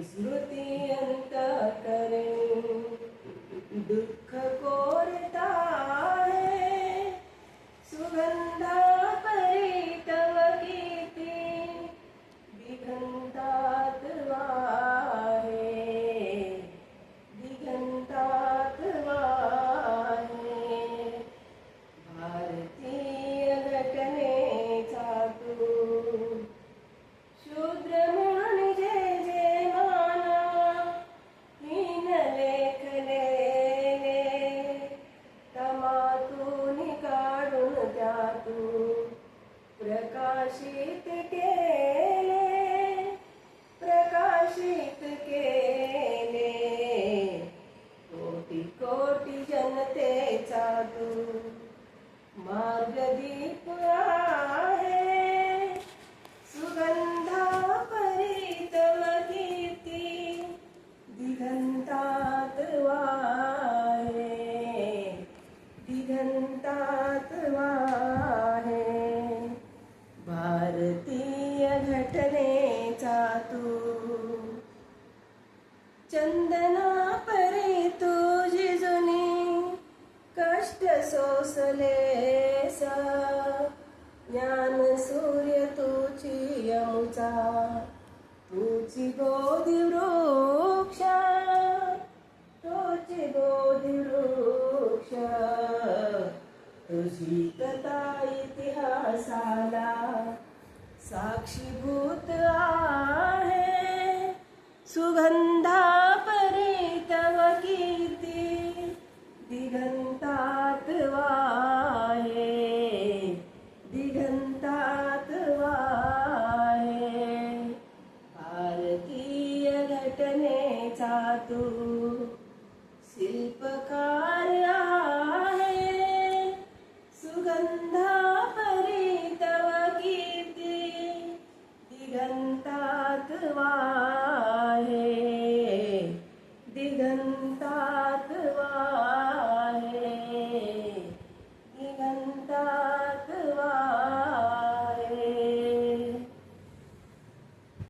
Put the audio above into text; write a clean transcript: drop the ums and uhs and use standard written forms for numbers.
स्मृती अंत करे दुःख कोरता है सुगंधा परी तव कीर्ती दिगंतात वाहे दिगंतात वाहे भारतीय घटनेचा तू शूद्र म्हणून जे माना हीन लेखले तमातून काढून त्यातून प्रकाशित केले प्रकाशित केले कोटी कोटी जनतेचा तू मार्गदीप आहे सुगंधा परी तव कीर्ती दिगंतात वाहे दिगंतात वाहे भारतीय घटनेचा तू चंदना परी तुझी जुनी कष्ट सोसलेस ज्ञान सूर्य तुझी अमुचा तुझी बोधी वृक्ष तुझी बोधी वृक्ष तुझी कथा इतिहासाला साक्षीभूत आहे सुगंधा परी तव कीर्ती दिगंतात वाहे दिगंतात वाहे भारतीय घटनेचा तू शिल्पकार आहे सुगंधा परी तव कीर्ती दिगंतात वाहे दिगंतात वाहे